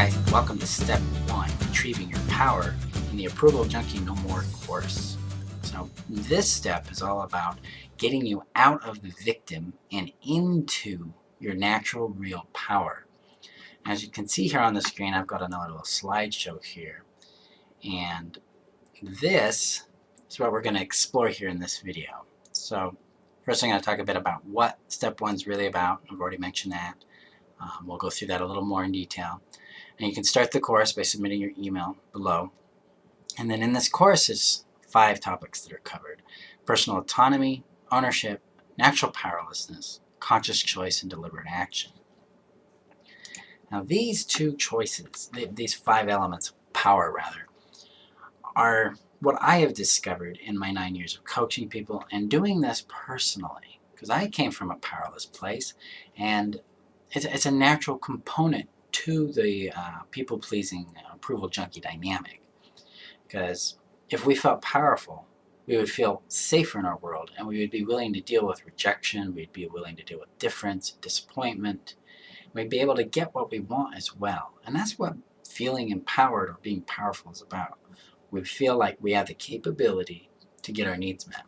guys, welcome to Step 1, Retrieving Your Power in the Approval Junkie No More course. So this step is all about getting you out of the victim and into your natural real power. As you can see here on the screen, I've got another little slideshow here. And this is what we're going to explore here in this video. So first I'm going to talk a bit about what Step 1 is really about. I've already mentioned that. We'll go through that a little more in detail. And you can start the course by submitting your email below. And then in this course is 5 topics that are covered: personal autonomy, ownership, natural powerlessness, conscious choice, and deliberate action. Now these 2 choices, these 5 elements of power rather, are what I have discovered in my 9 years of coaching people and doing this personally. Because I came from a powerless place, and it's a natural component to the people-pleasing approval junkie dynamic. Because if we felt powerful, we would feel safer in our world, and we would be willing to deal with rejection, we'd be willing to deal with difference, disappointment, we'd be able to get what we want as well. And that's what feeling empowered or being powerful is about. We feel like we have the capability to get our needs met.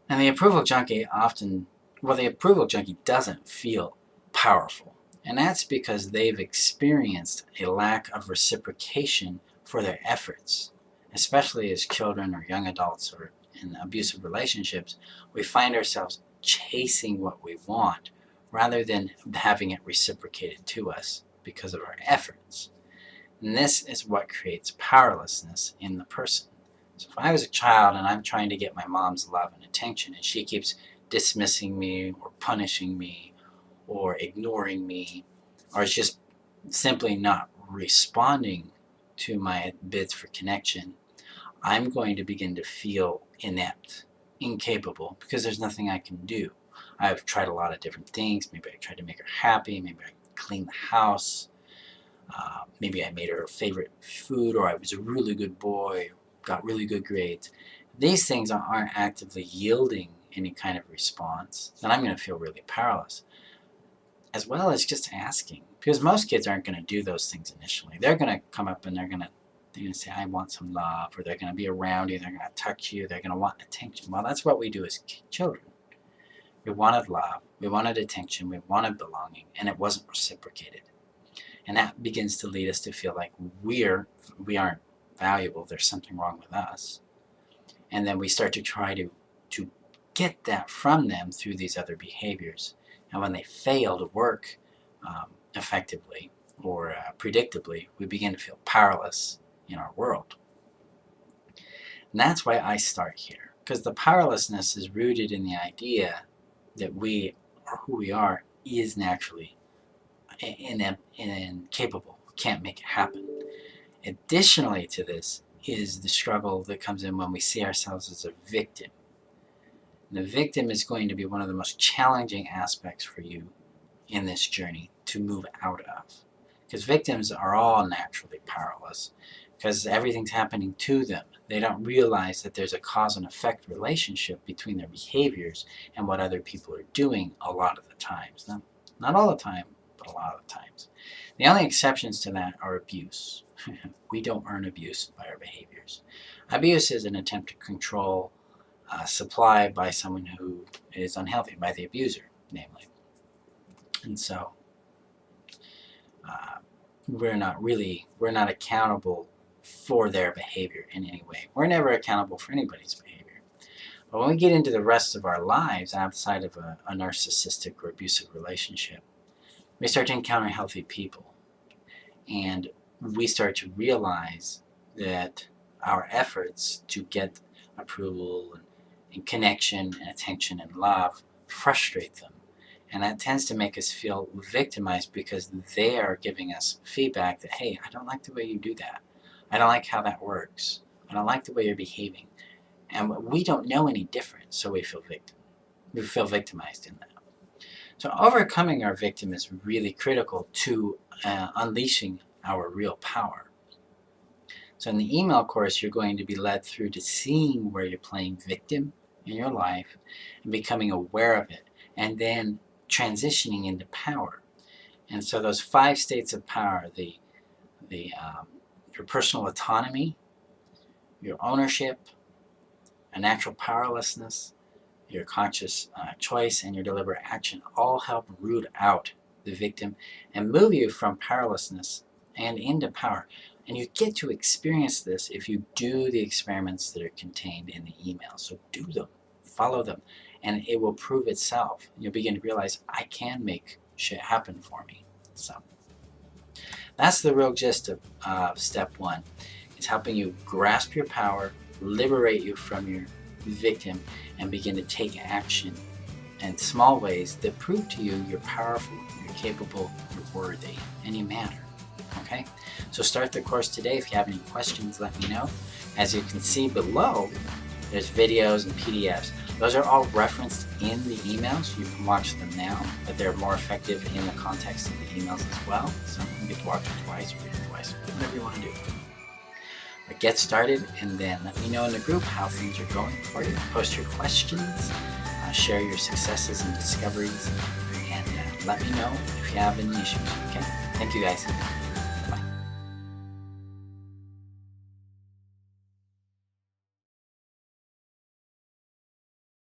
And the approval junkie the approval junkie doesn't feel powerful. And that's because they've experienced a lack of reciprocation for their efforts. Especially as children or young adults or in abusive relationships, we find ourselves chasing what we want rather than having it reciprocated to us because of our efforts. And this is what creates powerlessness in the person. So if I was a child and I'm trying to get my mom's love and attention, and she keeps dismissing me or punishing me or ignoring me, or is just simply not responding to my bids for connection, I'm going to begin to feel inept, incapable, because there's nothing I can do. I've tried a lot of different things. Maybe I tried to make her happy. Maybe I cleaned the house. Maybe I made her favorite food, or I was a really good boy, got really good grades. These things aren't actively yielding any kind of response, then I'm going to feel really powerless. As well as just asking, because most kids aren't going to do those things initially. They're going to come up and they're going to say, I want some love, or they're going to be around you, they're going to touch you, they're going to want attention. Well, that's what we do as children. We wanted love, we wanted attention, we wanted belonging, and it wasn't reciprocated. And that begins to lead us to feel like we aren't valuable, there's something wrong with us. And then we start to try to get that from them through these other behaviors. And when they fail to work effectively or predictably, we begin to feel powerless in our world. And that's why I start here, because the powerlessness is rooted in the idea that we, or who we are, is naturally incapable, can't make it happen. Additionally to this is the struggle that comes in when we see ourselves as a victim. And the victim is going to be one of the most challenging aspects for you in this journey to move out of. Because victims are all naturally powerless, because everything's happening to them. They don't realize that there's a cause and effect relationship between their behaviors and what other people are doing a lot of the times. Not all the time, but a lot of the times. The only exceptions to that are abuse. We don't earn abuse by our behaviors. Abuse is an attempt to control supply by someone who is unhealthy, by the abuser, namely. And so we're not accountable for their behavior in any way. We're never accountable for anybody's behavior. But when we get into the rest of our lives outside of a narcissistic or abusive relationship, we start to encounter healthy people. And we start to realize that our efforts to get approval and connection and attention and love frustrate them. And that tends to make us feel victimized, because they are giving us feedback that, hey, I don't like the way you do that. I don't like how that works. I don't like the way you're behaving. And we don't know any different, so we feel victimized in that. So overcoming our victim is really critical to unleashing our real power. So in the email course, you're going to be led through to seeing where you're playing victim in your life and becoming aware of it, and then transitioning into power. And so those 5 states of power, your personal autonomy, your ownership, a natural powerlessness, your conscious choice, and your deliberate action all help root out the victim and move you from powerlessness and into power. And you get to experience this if you do the experiments that are contained in the email. So do them, follow them, and it will prove itself. You'll begin to realize, I can make shit happen for me. So that's the real gist of step 1. It's helping you grasp your power, liberate you from your victim, and begin to take action in small ways that prove to you you're powerful, you're capable, you're worthy, and you matter. Okay? So start the course today. If you have any questions, let me know. As you can see below, there's videos and PDFs. Those are all referenced in the emails. You can watch them now, but they're more effective in the context of the emails as well. So you get to watch them twice, read them twice, whatever you want to do. But get started, and then let me know in the group how things are going for you. Post your questions, share your successes and discoveries, and let me know if you have any issues. Okay? Thank you, guys.